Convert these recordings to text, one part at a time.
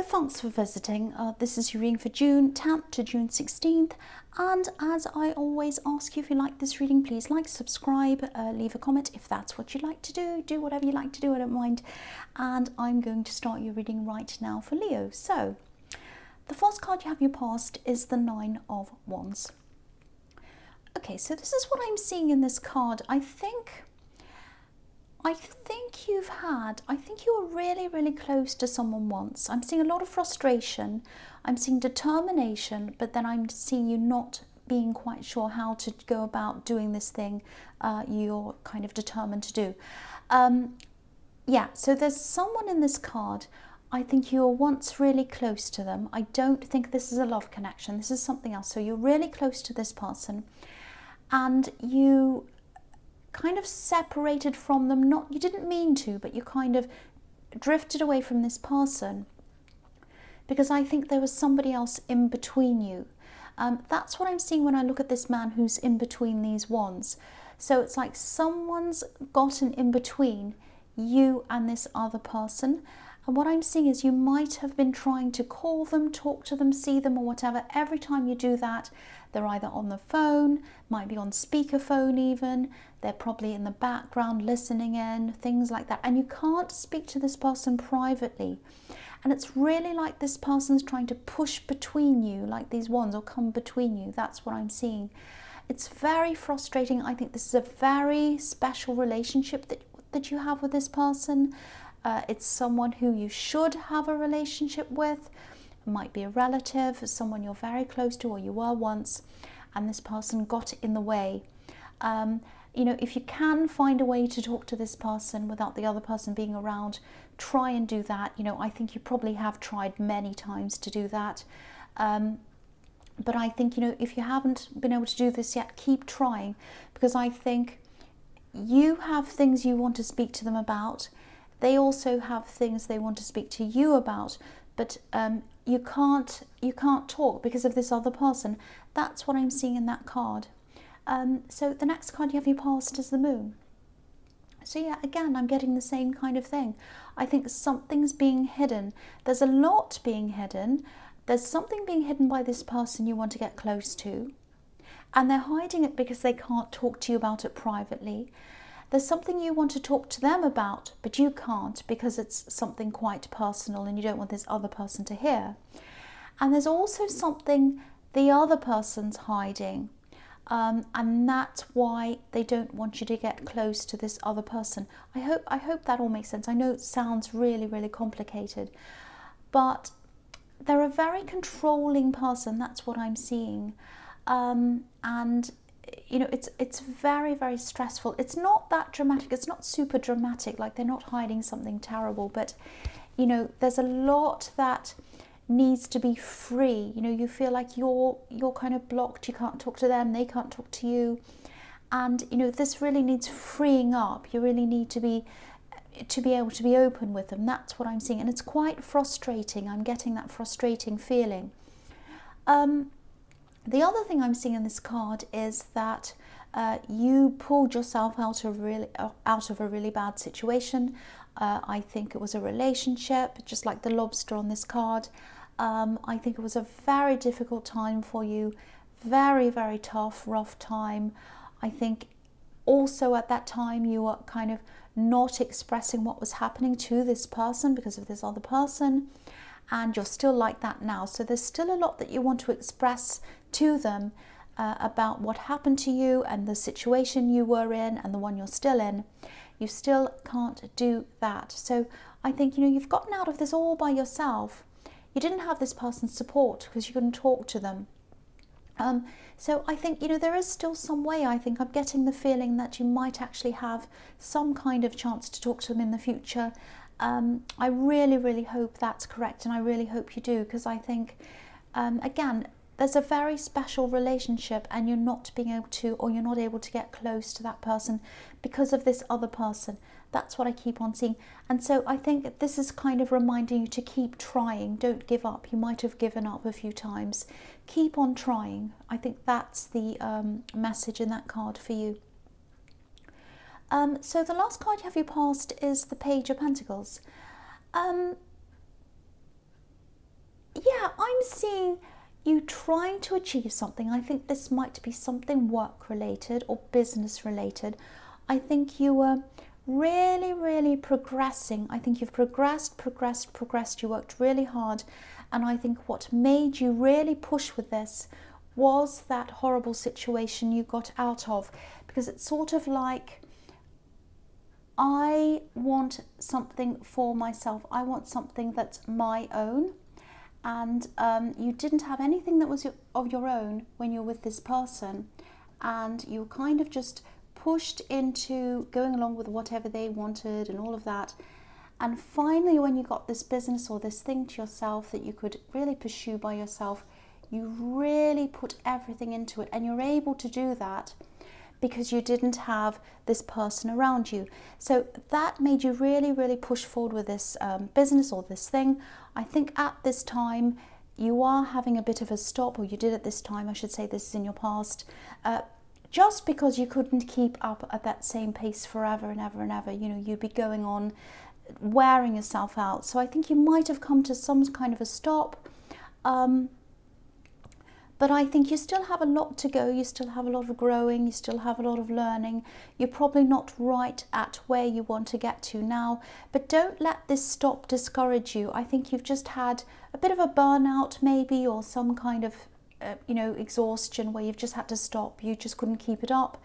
thanks for visiting. This is your reading for June 10th to June 16th. And as I always ask you, if you like this reading, please like, subscribe, leave a comment if that's what you like to do. Do whatever you like to do, I don't mind. And I'm going to start your reading right now for Leo. So, the first card you have your past is the Nine of Wands. Okay, so this is what I'm seeing in this card. I think you were really, really close to someone once. I'm seeing a lot of frustration. I'm seeing determination, but then I'm seeing you not being quite sure how to go about doing this thing you're kind of determined to do. Yeah, so there's someone in this card. I think you were once really close to them. I don't think this is a love connection. This is something else. So you're really close to this person, and you kind of separated from them. Not, you didn't mean to, but you kind of drifted away from this person because I think there was somebody else in between you. That's what I'm seeing when I look at this man who's in between these wands. So it's like someone's gotten in between you and this other person. And what I'm seeing is you might have been trying to call them, talk to them, see them or whatever. Every time you do that, they're either on the phone, might be on speakerphone even. They're probably in the background listening in, things like that. And you can't speak to this person privately. And it's really like this person's trying to push between you, like these wands, or come between you. That's what I'm seeing. It's very frustrating. I think this is a very special relationship that you have with this person. It's someone who you should have a relationship with. It might be a relative, someone you're very close to or you were once, and this person got in the way. You know, if you can find a way to talk to this person without the other person being around, try and do that. You know, I think you probably have tried many times to do that. But I think, you know, if you haven't been able to do this yet, keep trying, because I think you have things you want to speak to them about. They also have things they want to speak to you about, but you can't talk because of this other person. That's what I'm seeing in that card. So the next card you have your past is the Moon. So yeah, again, I'm getting the same kind of thing. I think something's being hidden. There's a lot being hidden. There's something being hidden by this person you want to get close to, and they're hiding it because they can't talk to you about it privately. There's something you want to talk to them about, but you can't because it's something quite personal and you don't want this other person to hear. And there's also something the other person's hiding, and that's why they don't want you to get close to this other person. I hope that all makes sense. I know it sounds really, really complicated, but they're a very controlling person. That's what I'm seeing. And you know, it's very, very stressful. It's not that dramatic. It's not super dramatic, like they're not hiding something terrible, but you know, there's a lot that needs to be free. You know, you feel like you're kind of blocked. You can't talk to them, they can't talk to you. And you know, this really needs freeing up. You really need to be able to be open with them. That's what I'm seeing, and it's quite frustrating. I'm getting that frustrating feeling. The other thing I'm seeing in this card is that you pulled yourself out of a really bad situation. I think it was a relationship, just like the lobster on this card. I think it was a very difficult time for you, very, very tough, rough time. I think also at that time you were kind of not expressing what was happening to this person because of this other person. And you're still like that now. So there's still a lot that you want to express to them about what happened to you and the situation you were in and the one you're still in. You still can't do that. So I think, you know, you've gotten out of this all by yourself. You didn't have this person's support because you couldn't talk to them. So I think, you know, there is still some way. I think I'm getting the feeling that you might actually have some kind of chance to talk to them in the future. I really, really hope that's correct, and I really hope you do, because I think, again, there's a very special relationship and you're not being able to, or you're not able to get close to that person because of this other person. That's what I keep on seeing. And so I think this is kind of reminding you to keep trying. Don't give up. You might have given up a few times. Keep on trying. I think that's the message in that card for you. So the last card you have your past is the Page of Pentacles. you trying to achieve something. I think this might be something work related or business related. I think you were really, really progressing. I think you've progressed. You worked really hard. And I think what made you really push with this was that horrible situation you got out of. Because it's sort of like, I want something for myself. I want something that's my own. And you didn't have anything that was of your own when you're with this person. And you kind of just pushed into going along with whatever they wanted and all of that. And finally, when you got this business or this thing to yourself that you could really pursue by yourself, you really put everything into it. And you're able to do that because you didn't have this person around you. So that made you really, really push forward with this business or this thing. I think at this time, you are having a bit of a stop, or you did at this time, I should say, this is in your past, just because you couldn't keep up at that same pace forever and ever and ever. You know, you'd be going on, wearing yourself out. So I think you might have come to some kind of a stop. But I think you still have a lot to go. You still have a lot of growing. You still have a lot of learning. You're probably not right at where you want to get to now. But don't let this stop discourage you. I think you've just had a bit of a burnout maybe, or some kind of exhaustion where you've just had to stop. You just couldn't keep it up.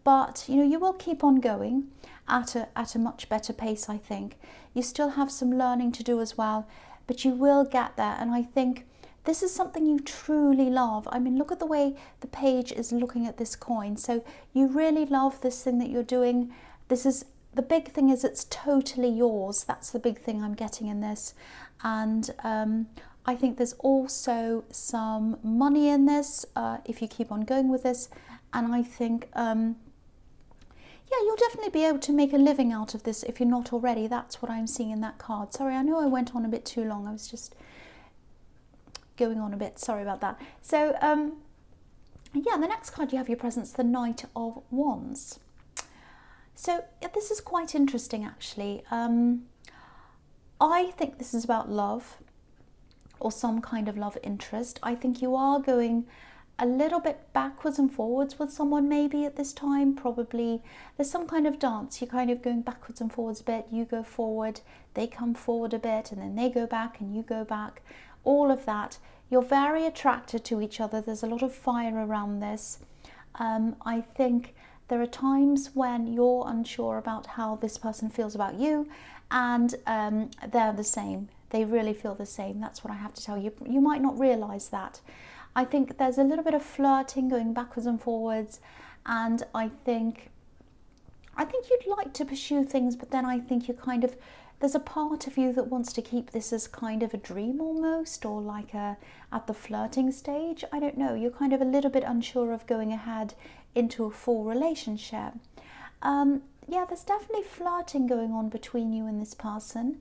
But you will keep on going at a much better pace, I think. You still have some learning to do as well, but you will get there. And I think this is something you truly love. I mean, look at the way the page is looking at this coin. So you really love this thing that you're doing. This is, the big thing is it's totally yours. That's the big thing I'm getting in this. And I think there's also some money in this if you keep on going with this. And I think, yeah, you'll definitely be able to make a living out of this if you're not already. That's what I'm seeing in that card. Sorry, I know I went on a bit too long. I was just going on a bit, sorry about that. So yeah, the next card you have your presence, the Knight of Wands. So yeah, this is quite interesting actually. I think this is about love or some kind of love interest. I think you are going a little bit backwards and forwards with someone maybe at this time. Probably there's some kind of dance. You're kind of going backwards and forwards a bit. You go forward, they come forward a bit, and then they go back and you go back. All of that. You're very attracted to each other. There's a lot of fire around this. I think there are times when you're unsure about how this person feels about you, and they're the same. They really feel the same. That's what I have to tell you. You might not realize that. I think there's a little bit of flirting going backwards and forwards, and I think you'd like to pursue things, but then I think you're kind of, there's a part of you that wants to keep this as kind of a dream almost, or like at the flirting stage. I don't know. You're kind of a little bit unsure of going ahead into a full relationship. Yeah, there's definitely flirting going on between you and this person.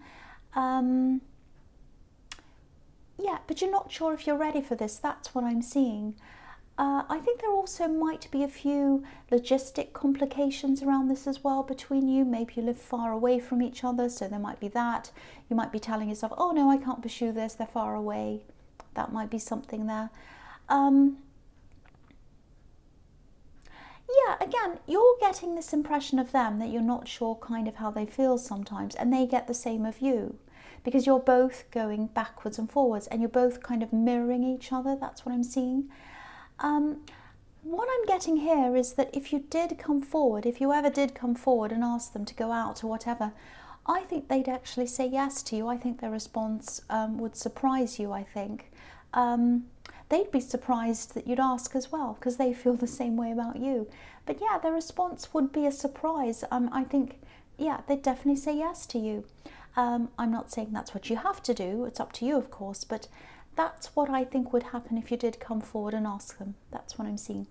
Yeah, but you're not sure if you're ready for this. That's what I'm seeing. I think there also might be a few logistic complications around this as well between you. Maybe you live far away from each other, so there might be that. You might be telling yourself, oh no, I can't pursue this, they're far away. That might be something there. Yeah, again, you're getting this impression of them that you're not sure kind of how they feel sometimes, and they get the same of you. Because you're both going backwards and forwards, and you're both kind of mirroring each other. That's what I'm seeing. What I'm getting here is that if you did come forward, if you ever did come forward and ask them to go out or whatever, I think they'd actually say yes to you. I think their response would surprise you, I think. They'd be surprised that you'd ask as well, because they feel the same way about you. But yeah, their response would be a surprise. I think, yeah, they'd definitely say yes to you. I'm not saying that's what you have to do. It's up to you, of course, but that's what I think would happen if you did come forward and ask them. That's what I'm seeing.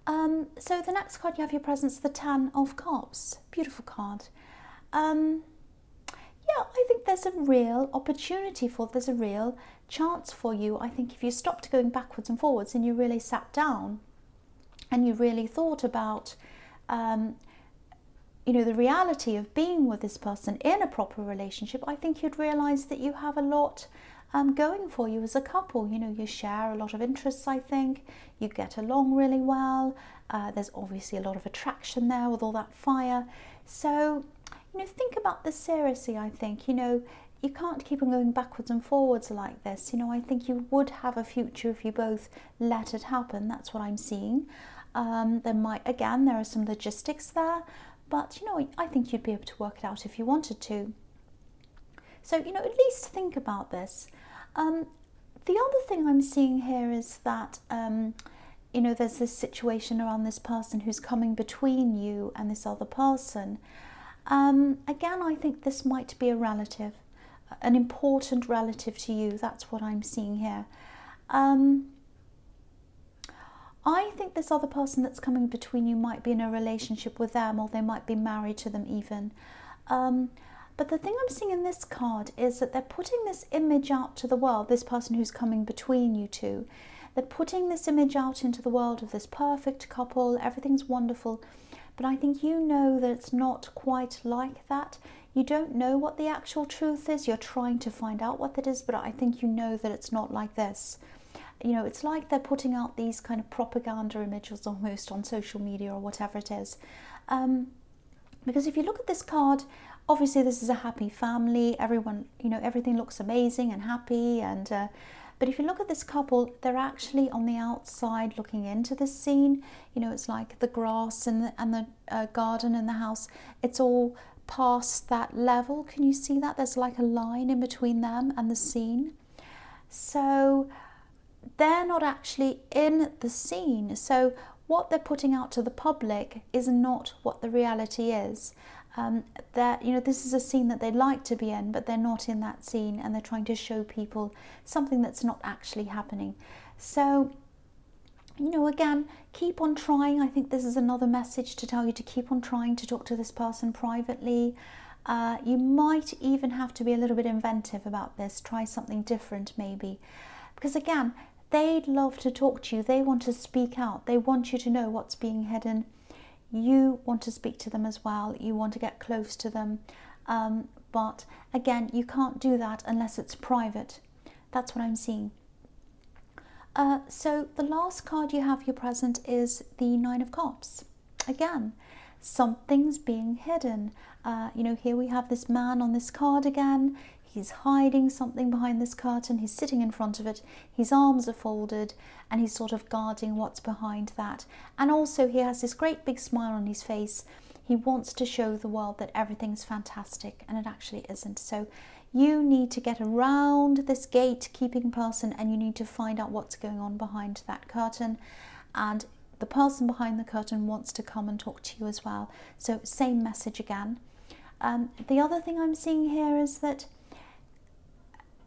So the next card you have your presence, the Ten of Cups. Beautiful card. Yeah, I think there's a real opportunity there's a real chance for you. I think if you stopped going backwards and forwards and you really sat down and you really thought about the reality of being with this person in a proper relationship, I think you'd realise that you have a lot going for you as a couple. You know, you share a lot of interests, I think. You get along really well. There's obviously a lot of attraction there with all that fire. So, you know, think about this seriously, I think. You know, you can't keep on going backwards and forwards like this. You know, I think you would have a future if you both let it happen. That's what I'm seeing. There are some logistics there, but, you know, I think you'd be able to work it out if you wanted to. So, you know, at least think about this. The other thing I'm seeing here is that, you know, there's this situation around this person who's coming between you and this other person. Again, I think this might be a relative, an important relative to you. That's what I'm seeing here. I think this other person that's coming between you might be in a relationship with them, or they might be married to them even. But the thing I'm seeing in this card is that they're putting this image out to the world, this person who's coming between you two. They're putting this image out into the world of this perfect couple, everything's wonderful. But I think you know that it's not quite like that. You don't know what the actual truth is. You're trying to find out what that is, but I think you know that it's not like this. You know, it's like they're putting out these kind of propaganda images almost on social media or whatever it is. Because if you look at this card, obviously this is a happy family. Everyone, you know, everything looks amazing and happy. And but if you look at this couple, they're actually on the outside looking into this scene. You know, it's like the grass and the garden and the house. It's all past that level. Can you see that? There's like a line in between them and the scene. So they're not actually in the scene. So what they're putting out to the public is not what the reality is. That, you know, this is a scene that they'd like to be in, but they're not in that scene, and they're trying to show people something that's not actually happening. So, you know, again, keep on trying. I think this is another message to tell you to keep on trying to talk to this person privately. You might even have to be a little bit inventive about this. Try something different maybe, because again, they'd love to talk to you. They want to speak out. They want you to know what's being hidden. You want to speak to them as well. You want to get close to them. But again, you can't do that unless it's private. That's what I'm seeing. So the last card you have here present is the Nine of Cups. Again, something's being hidden. You know, here we have this man on this card again. He's hiding something behind this curtain. He's sitting in front of it. His arms are folded and he's sort of guarding what's behind that. And also he has this great big smile on his face. He wants to show the world that everything's fantastic, and it actually isn't. So you need to get around this gatekeeping person, and you need to find out what's going on behind that curtain. And the person behind the curtain wants to come and talk to you as well. So same message again. The other thing I'm seeing here is that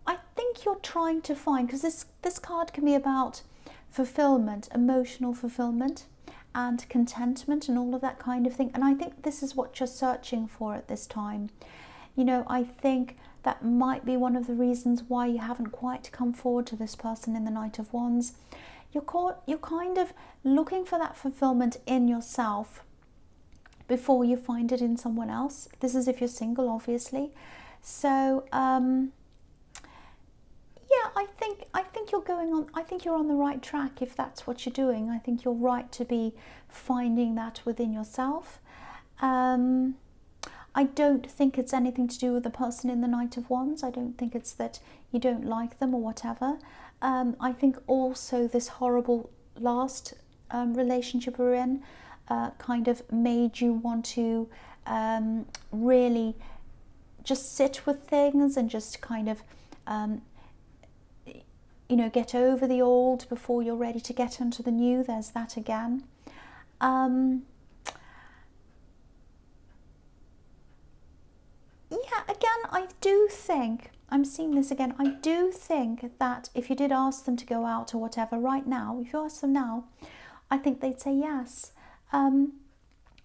I think you're trying to find, because this card can be about fulfillment, emotional fulfillment and contentment and all of that kind of thing. And I think this is what you're searching for at this time. You know, I think that might be one of the reasons why you haven't quite come forward to this person in the Knight of Wands. You're kind of looking for that fulfillment in yourself before you find it in someone else. This is if you're single, obviously. So yeah, I think you're going on. I think you're on the right track if that's what you're doing. I think you're right to be finding that within yourself. I don't think it's anything to do with the person in the Knight of Wands. I don't think it's that you don't like them or whatever. I think also this horrible last relationship we're in kind of made you want to really just sit with things and just kind of you know, get over the old before you're ready to get into the new. There's that again. Yeah, again, I do think, I'm seeing this again, I do think that if you did ask them to go out or whatever right now, if you ask them now, I think they'd say yes.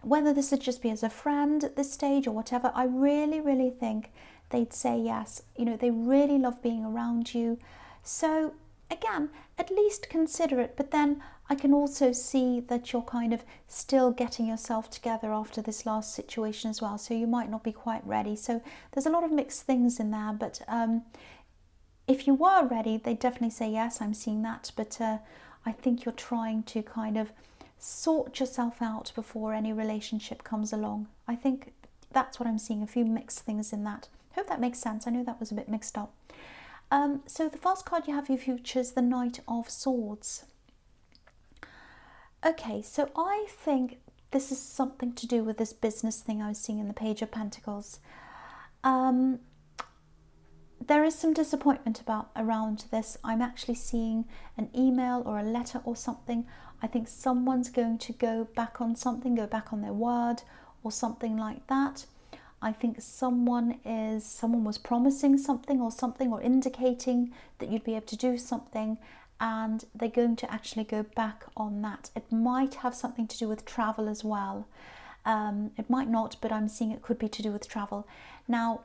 Whether this would just be as a friend at this stage or whatever, I really, really think they'd say yes. You know, they really love being around you. So again, at least consider it. But then I can also see that you're kind of still getting yourself together after this last situation as well. So you might not be quite ready. So there's a lot of mixed things in there. But if you were ready, they definitely say yes, I'm seeing that, but I think you're trying to kind of sort yourself out before any relationship comes along. I think that's what I'm seeing, a few mixed things in that. Hope that makes sense. I know that was a bit mixed up. So the first card you have for your future is the Knight of Swords. Okay, so I think this is something to do with this business thing I was seeing in the Page of Pentacles. There is some disappointment around this. I'm actually seeing an email or a letter or something. I think someone's going to go back on something, go back on their word or something like that. I think someone was promising something or indicating that you'd be able to do something, and they're going to actually go back on that. It might have something to do with travel as well. It might not, but I'm seeing it could be to do with travel. Now,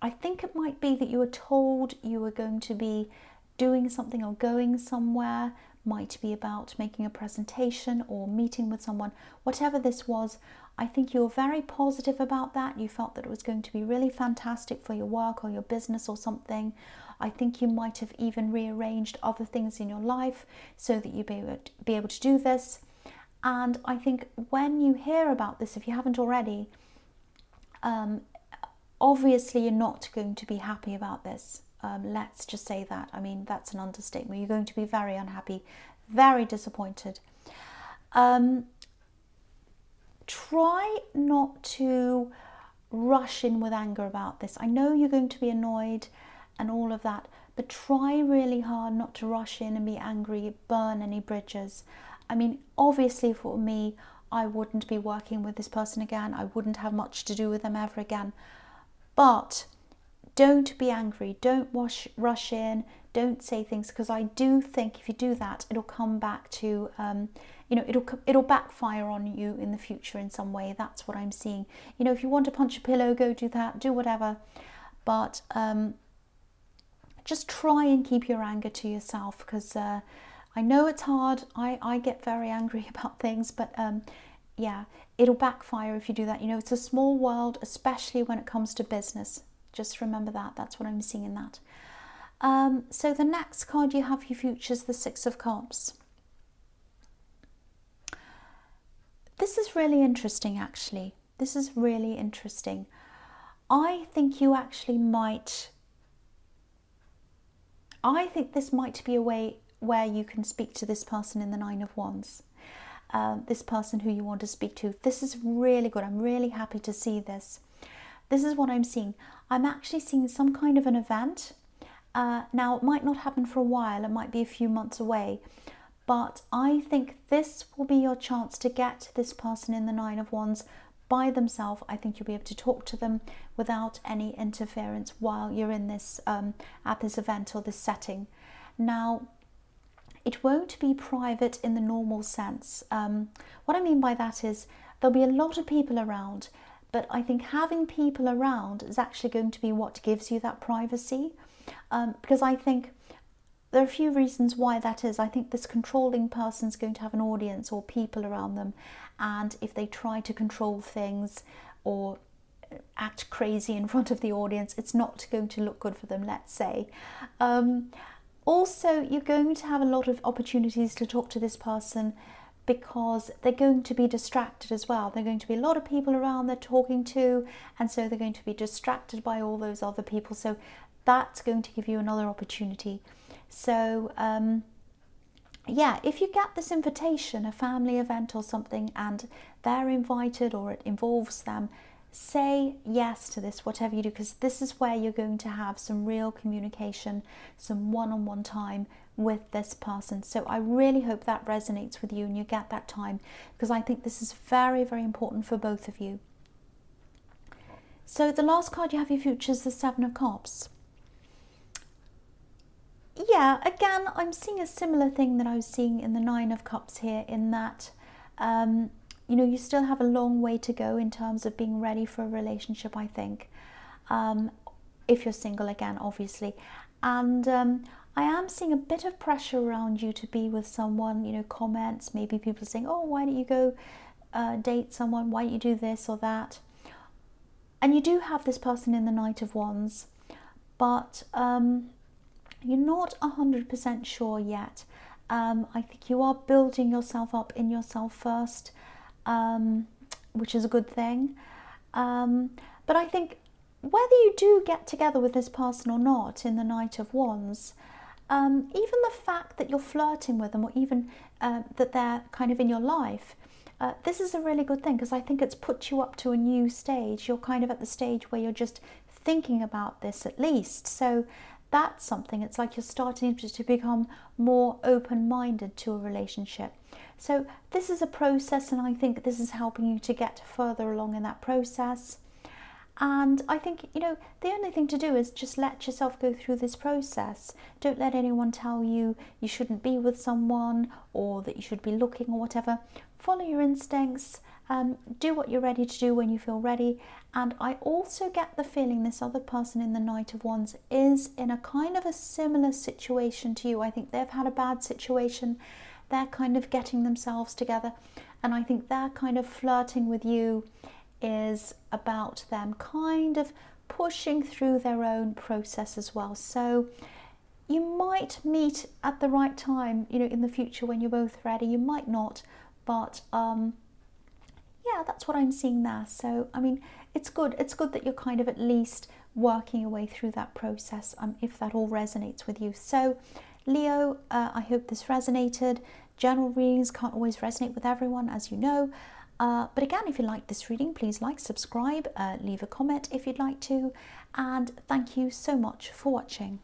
I think it might be that you were told you were going to be doing something or going somewhere, might be about making a presentation or meeting with someone. Whatever this was, I think you were very positive about that. You felt that it was going to be really fantastic for your work or your business or something. I think you might have even rearranged other things in your life so that you'd be able to do this. And I think when you hear about this, if you haven't already, obviously you're not going to be happy about this. Let's just say that. I mean, that's an understatement. You're going to be very unhappy, very disappointed. Try not to rush in with anger about this. I know you're going to be annoyed and all of that, but try really hard not to rush in and be angry, burn any bridges. I mean, obviously for me, I wouldn't be working with this person again. I wouldn't have much to do with them ever again. But don't be angry. Don't rush in. Don't say things, because I do think if you do that, it'll come back to, it'll backfire on you in the future in some way. That's what I'm seeing. If you want to punch a pillow, go do that. Do whatever. But just try and keep your anger to yourself, because I know it's hard. I get very angry about things, but yeah, it'll backfire if you do that. It's a small world, especially when it comes to business. Just remember that. That's what I'm seeing in that. So the next card you have for your future is the Six of Cups. This is really interesting, actually. This is really interesting. I think you actually might... I think this might be a way where you can speak to this person in the Nine of Wands. This person who you want to speak to. This is really good. I'm really happy to see this. This is what I'm seeing. I'm actually seeing some kind of an event. Now, it might not happen for a while. It might be a few months away. But I think this will be your chance to get this person in the Nine of Wands by themselves. I think you'll be able to talk to them without any interference while you're in this at this event or this setting. Now, it won't be private in the normal sense. What I mean by that is there'll be a lot of people around, but I think having people around is actually going to be what gives you that privacy, because I think there are a few reasons why that is. I think this controlling person is going to have an audience or people around them, and if they try to control things or act crazy in front of the audience, it's not going to look good for them, let's say. Also, you're going to have a lot of opportunities to talk to this person because they're going to be distracted as well. There are going to be a lot of people around they're talking to, and so they're going to be distracted by all those other people. So that's going to give you another opportunity. So yeah, if you get this invitation, a family event or something, and they're invited or it involves them, say yes to this, whatever you do, because this is where you're going to have some real communication, some one-on-one time with this person. So I really hope that resonates with you and you get that time, because I think this is very, very important for both of you. So the last card you have in your future is the Seven of Cups. Yeah, again, I'm seeing a similar thing that I was seeing in the Nine of Cups here, in that you still have a long way to go in terms of being ready for a relationship, I think, if you're single again, obviously. And I am seeing a bit of pressure around you to be with someone, comments, maybe people saying, oh, why don't you go date someone, why don't you do this or that. And you do have this person in the Knight of Wands, but You're not 100% sure yet. I think you are building yourself up in yourself first, which is a good thing. But I think whether you do get together with this person or not in the Knight of Wands, even the fact that you're flirting with them, or even that they're kind of in your life, this is a really good thing, because I think it's put you up to a new stage. You're kind of at the stage where you're just thinking about this at least. So that's something. It's like you're starting to become more open-minded to a relationship. So this is a process, and I think this is helping you to get further along in that process. And I think, you know, the only thing to do is just let yourself go through this process. Don't let anyone tell you you shouldn't be with someone, or that you should be looking, or whatever. Follow your instincts. Do what you're ready to do when you feel ready. And I also get the feeling this other person in the Knight of Wands is in a kind of a similar situation to you. I think they've had a bad situation. They're kind of getting themselves together. And I think they're kind of flirting with you is about them kind of pushing through their own process as well. So you might meet at the right time, you know, in the future when you're both ready. You might not, but yeah, that's what I'm seeing there. So I mean, it's good that you're kind of at least working your way through that process, if that all resonates with you. So Leo, I hope this resonated. General readings can't always resonate with everyone, as you know. But again, if you like this reading, please like, subscribe, leave a comment if you'd like to, and thank you so much for watching.